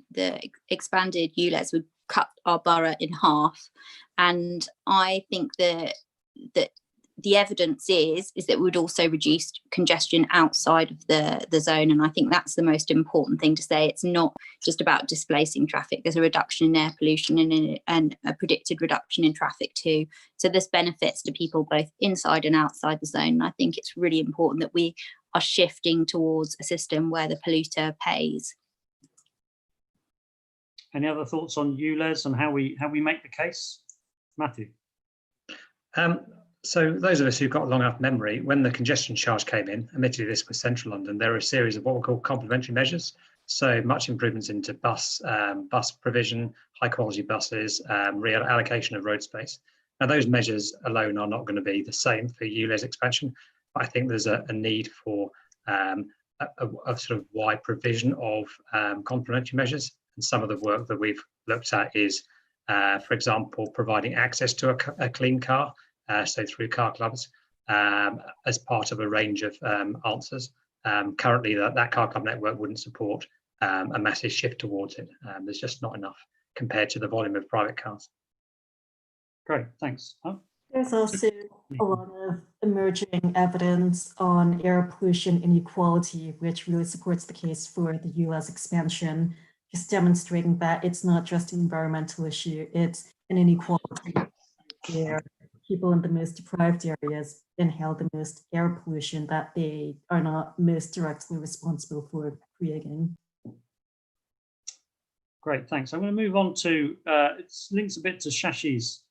expanded ULEZ would cut our borough in half, and I think that the evidence is that it would also reduce congestion outside of the zone, and I think that's the most important thing to say. It's not just about displacing traffic. There's a reduction in air pollution and a predicted reduction in traffic too. So this benefits to people both inside and outside the zone. And I think it's really important that we are shifting towards a system where the polluter pays. Any other thoughts on ULEZ and how we make the case? Matthew? So those of us who've got a long enough memory, when the congestion charge came in, admittedly this was central London, there were a series of what we call complementary measures. So much improvements into bus provision, high quality buses, real allocation of road space. Now those measures alone are not going to be the same for ULEZ expansion, but I think there's a need for a sort of wide provision of complementary measures. And some of the work that we've looked at is, for example, providing access to a clean car, so through car clubs, as part of a range of answers. Currently, that car club network wouldn't support a massive shift towards it. There's just not enough compared to the volume of private cars. Great, thanks. There's also a lot of emerging evidence on air pollution inequality, which really supports the case for the ULEZ expansion, just demonstrating that it's not just an environmental issue, it's an inequality. where people in the most deprived areas inhale the most air pollution that they are not most directly responsible for creating. Great, thanks. I'm going to move on to, it links a bit to Shashi's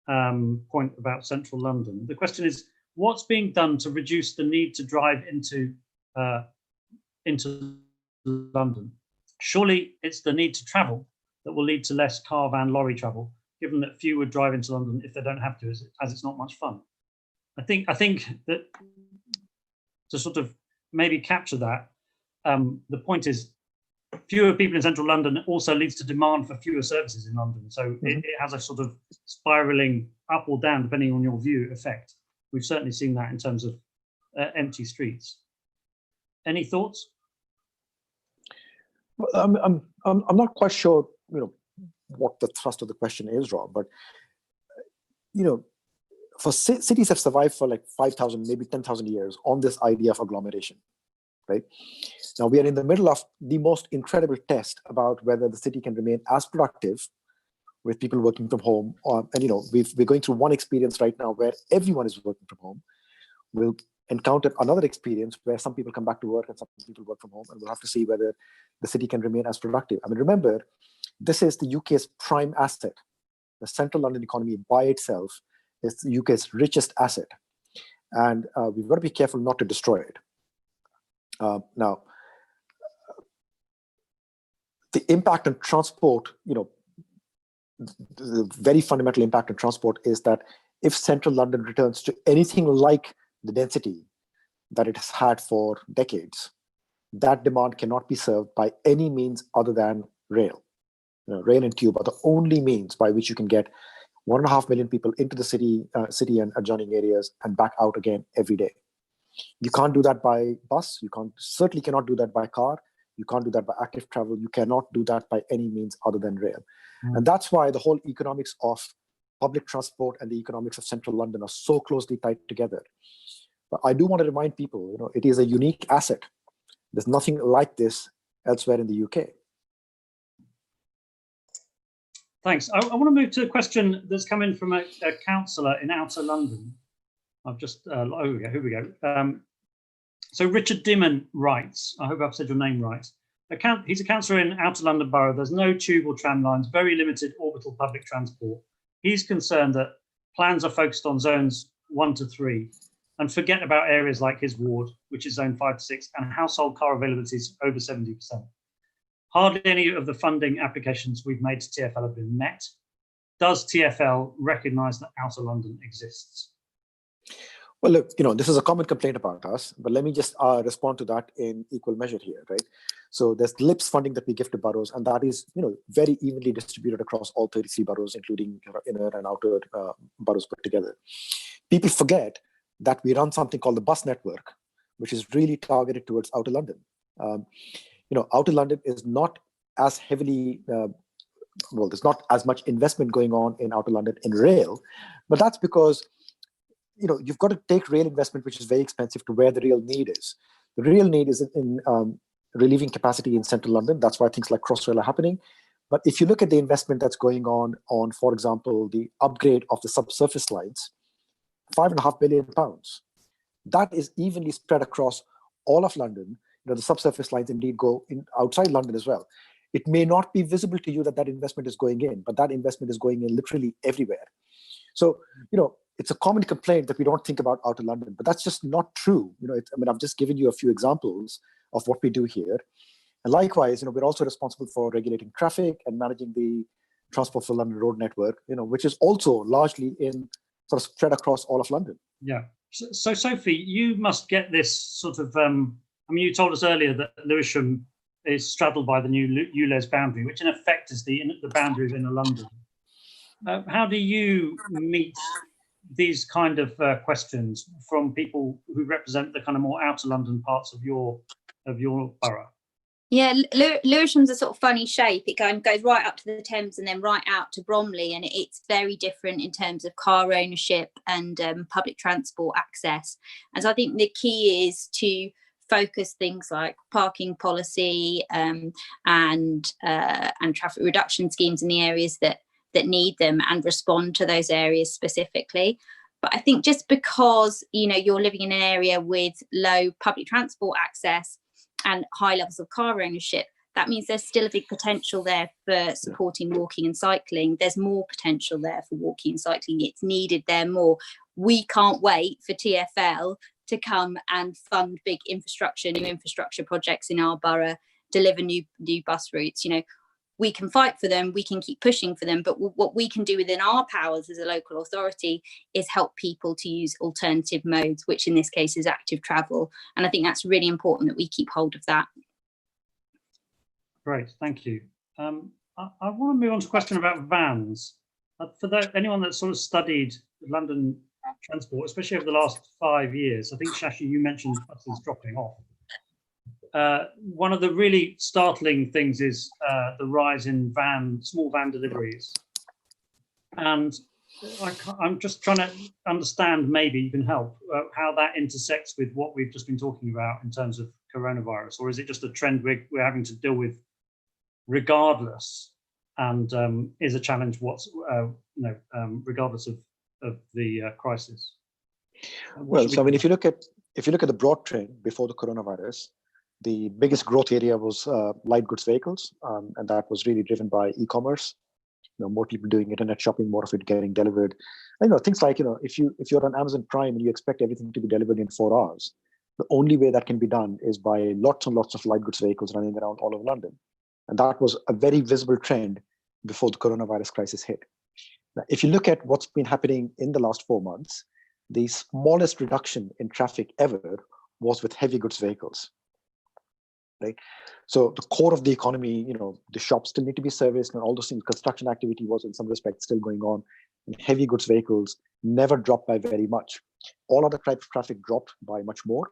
point about central London. The question is, what's being done to reduce the need to drive into London? Surely it's the need to travel that will lead to less car, van, lorry travel, given that few would drive into London if they don't have to, as it's not much fun. I think that to sort of maybe capture that, the point is fewer people in central London also leads to demand for fewer services in London. So it has a sort of spiraling up or down, depending on your view, effect. We've certainly seen that in terms of empty streets. Any thoughts? Well, I'm not quite sure, what the thrust of the question is, Rob, but, for cities have survived for like 5,000, maybe 10,000 years on this idea of agglomeration, right? Now we are in the middle of the most incredible test about whether the city can remain as productive with people working from home. And we're going through one experience right now where everyone is working from home. We'll encounter another experience where some people come back to work and some people work from home, and we'll have to see whether the city can remain as productive. I mean, remember, this is the UK's prime asset. The central London economy by itself is the UK's richest asset. And we've got to be careful not to destroy it. Now, the impact on transport, the very fundamental impact on transport is that if central London returns to anything like the density that it has had for decades, that demand cannot be served by any means other than rail. Rail and tube are the only means by which you can get 1.5 million people into the city and adjoining areas and back out again every day. You can't do that by bus. You certainly cannot do that by car. You can't do that by active travel. You cannot do that by any means other than rail. And that's why the whole economics of public transport and the economics of central London are so closely tied together. But I do want to remind people, it is a unique asset. There's nothing like this elsewhere in the UK. Thanks. I want to move to a question that's come in from a councillor in Outer London. I've just, here we go. So Richard Dimon writes, I hope I've said your name right. He's a councillor in Outer London Borough. There's no tube or tram lines, very limited orbital public transport. He's concerned that plans are focused on zones 1 to 3 and forget about areas like his ward, which is zone 5 to 6, and household car availability is over 70%. Hardly any of the funding applications we've made to TfL have been met. Does TfL recognise that Outer London exists? Well, look, this is a common complaint about us, but let me just respond to that in equal measure here, right? So there's LIPS funding that we give to boroughs, and that is, very evenly distributed across all 33 boroughs, including inner and outer boroughs put together. People forget that we run something called the bus network, which is really targeted towards Outer London. Outer London is not as heavily, there's not as much investment going on in Outer London in rail, but that's because you've got to take rail investment, which is very expensive, to where the real need is. The real need is in relieving capacity in central London. That's why things like Crossrail are happening. But if you look at the investment that's going on, for example, the upgrade of the subsurface lines, £5.5 billion. That is evenly spread across all of London. The subsurface lines indeed go in outside London as well. It may not be visible to you that investment is going in, but that investment is going in literally everywhere. So, it's a common complaint that we don't think about Outer London, but that's just not true. I've just given you a few examples of what we do here. And likewise, we're also responsible for regulating traffic and managing the Transport for London road network, which is also largely sort of spread across all of London. Yeah. So Sophie, you must get this sort of, you told us earlier that Lewisham is straddled by the new ULEZ boundary, which in effect is the boundary of inner London. How do you meet these kind of questions from people who represent the kind of more outer London parts of your borough? Yeah, Lewisham's a sort of funny shape. It goes right up to the Thames and then right out to Bromley, and it's very different in terms of car ownership and public transport access. And so I think the key is to focus things like parking policy and traffic reduction schemes in the areas that that need them and respond to those areas specifically. But I think just because, you know, you're living in an area with low public transport access and high levels of car ownership, that means there's still a big potential there for supporting walking and cycling. There's more potential there for walking and cycling. It's needed there more. We can't wait for TfL to come and fund big infrastructure, new infrastructure projects in our borough, deliver new bus routes. You know, we can fight for them, we can keep pushing for them, but what we can do within our powers as a local authority is help people to use alternative modes, which in this case is active travel. And I think that's really important that we keep hold of that. Great, thank you. I want to move on to a question about vans. For anyone that's sort of studied London transport, especially over the last 5 years, I think, Shashi, you mentioned buses dropping off. One of the really startling things is the rise in small van deliveries. And I'm just trying to understand, maybe you can help, how that intersects with what we've just been talking about in terms of coronavirus, or is it just a trend we're having to deal with regardless, and is a challenge regardless of the crisis? Well, so I mean, if you look at the broad trend before the coronavirus, the biggest growth area was light goods vehicles, and that was really driven by e-commerce. You know, more people doing internet shopping, more of it getting delivered. And, you know, things like, you know, if you're on Amazon Prime and you expect everything to be delivered in 4 hours, the only way that can be done is by lots and lots of light goods vehicles running around all over London. And that was a very visible trend before the coronavirus crisis hit. Now, if you look at what's been happening in the last 4 months, the smallest reduction in traffic ever was with heavy goods vehicles. Right. So the core of the economy, you know, the shops still need to be serviced and all those things. Construction activity was in some respects still going on. And heavy goods vehicles never dropped by very much. All other types of traffic dropped by much more.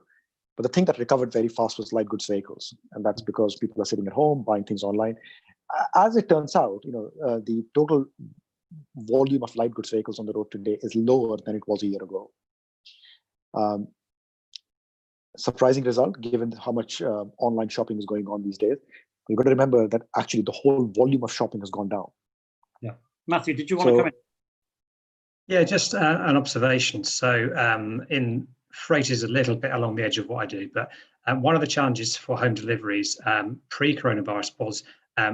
But the thing that recovered very fast was light goods vehicles. And that's because people are sitting at home, buying things online. As it turns out, you know, the total volume of light goods vehicles on the road today is lower than it was a year ago. Surprising result, given how much online shopping is going on these days. You've got to remember that actually the whole volume of shopping has gone down. Yeah. Matthew, did you want to come in? Yeah, just an observation. So in freight is a little bit along the edge of what I do, but one of the challenges for home deliveries pre-coronavirus was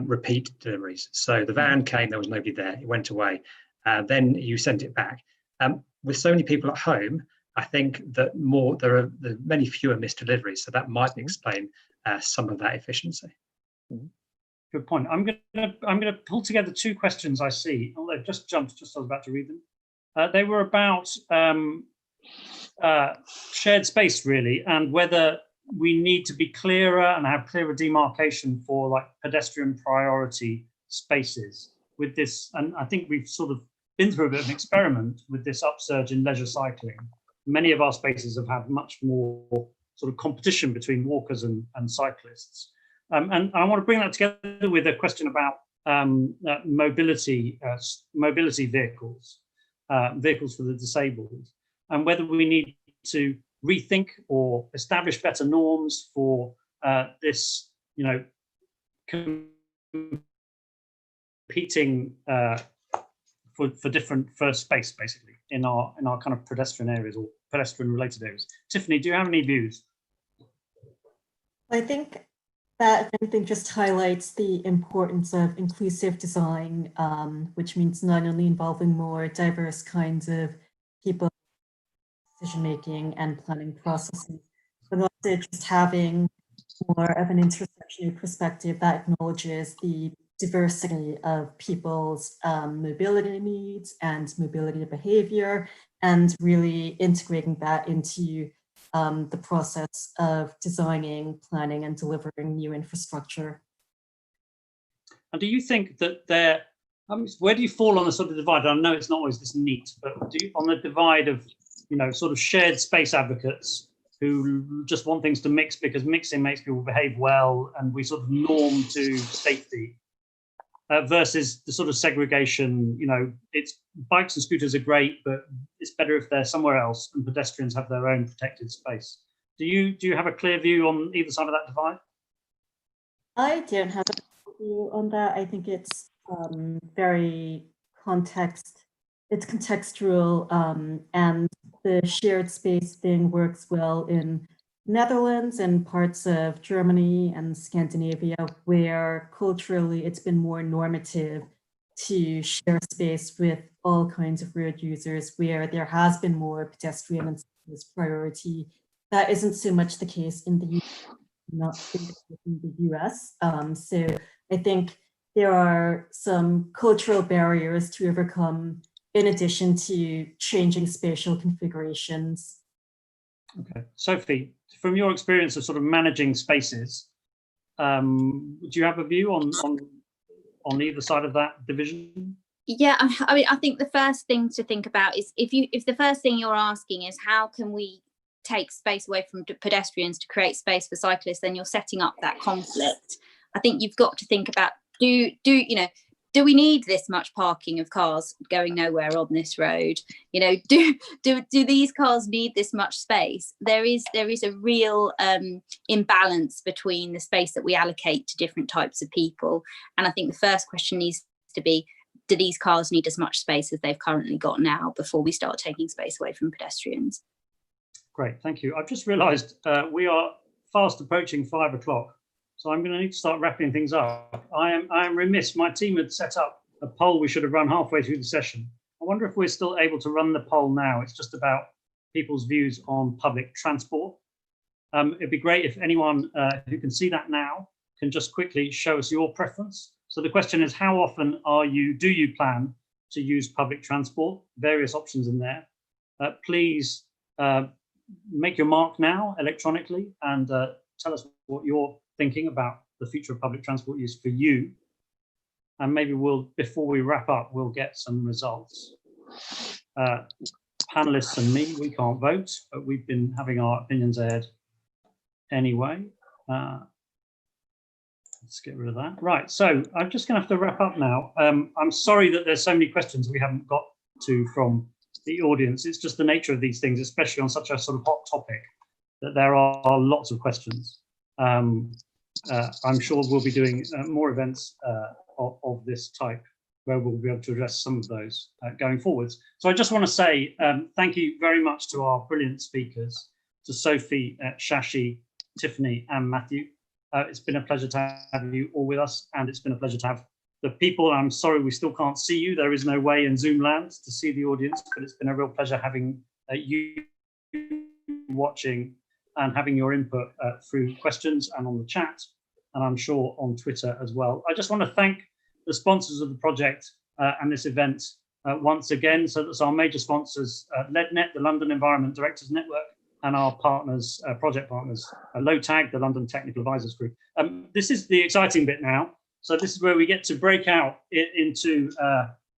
repeat deliveries. So the van came, there was nobody there, it went away. Then you sent it back. With so many people at home, I think that there are many fewer missed deliveries, so that might explain some of that efficiency. Good point. I'm gonna pull together 2 questions I see. Oh, they've just jumped. Just I was about to read them. They were about shared space, really, and whether we need to be clearer and have clearer demarcation for like pedestrian priority spaces with this. And I think we've sort of been through a bit of an experiment with this upsurge in leisure cycling. Many of our spaces have had much more sort of competition between walkers and cyclists. And I want to bring that together with a question about mobility vehicles, vehicles for the disabled, and whether we need to rethink or establish better norms for this, you know, competing for space, basically, in our kind of pedestrian areas or pedestrian related areas. Tiffany, do you have any views? I think that, if anything, just highlights the importance of inclusive design, which means not only involving more diverse kinds of people, decision making and planning processes, but also just having more of an intersectional perspective that acknowledges the diversity of people's mobility needs and mobility behavior, and really integrating that into the process of designing, planning, and delivering new infrastructure. And do you think that where do you fall on the sort of divide? I know it's not always this neat, but on the divide of, you know, sort of shared space advocates who just want things to mix because mixing makes people behave well and we sort of norm to safety, versus the sort of segregation, you know, it's bikes and scooters are great, but it's better if they're somewhere else and pedestrians have their own protected space. Do you have a clear view on either side of that divide? I don't have a view on that. I think it's very context, it's contextual, and the shared space thing works well in Netherlands and parts of Germany and Scandinavia, where culturally it's been more normative to share space with all kinds of road users, where there has been more pedestrian and cyclist priority. That isn't so much the case in the US. So I think there are some cultural barriers to overcome in addition to changing spatial configurations. Okay, Sophie, from your experience of sort of managing spaces, do you have a view on either side of that division? Yeah, I mean, I think the first thing to think about is if the first thing you're asking is how can we take space away from pedestrians to create space for cyclists, then you're setting up that conflict. I think you've got to think about do we need this much parking of cars going nowhere on this road? You know, do these cars need this much space? There is a real imbalance between the space that we allocate to different types of people. And I think the first question needs to be, do these cars need as much space as they've currently got now before we start taking space away from pedestrians? Great, thank you. I've just realised we are fast approaching 5 o'clock. So I'm going to need to start wrapping things up. I am remiss. My team had set up a poll we should have run halfway through the session. I wonder if we're still able to run the poll now. It's just about people's views on public transport. It'd be great if anyone who can see that now can just quickly show us your preference. So the question is, how often do you plan to use public transport? Various options in there. Please make your mark now electronically and tell us what you're thinking about the future of public transport use for you. And maybe before we wrap up, we'll get some results. Panelists and me, we can't vote, but we've been having our opinions aired anyway. Let's get rid of that. Right, so I'm just gonna have to wrap up now. I'm sorry that there's so many questions we haven't got to from the audience. It's just the nature of these things, especially on such a sort of hot topic, that there are lots of questions. I'm sure we'll be doing more events of this type where we'll be able to address some of those going forwards. So I just want to say thank you very much to our brilliant speakers, to Sophie, Shashi, Tiffany and Matthew. It's been a pleasure to have you all with us, and it's been a pleasure to have the people. I'm sorry we still can't see you. There is no way in Zoom land to see the audience, but it's been a real pleasure having you watching and having your input through questions and on the chat, and I'm sure on Twitter as well. I just want to thank the sponsors of the project and this event once again. So that's our major sponsors, LEDNet, the London Environment Directors Network, and our partners, project partners, LoTAG, the London Technical Advisors Group. This is the exciting bit now. So this is where we get to break out into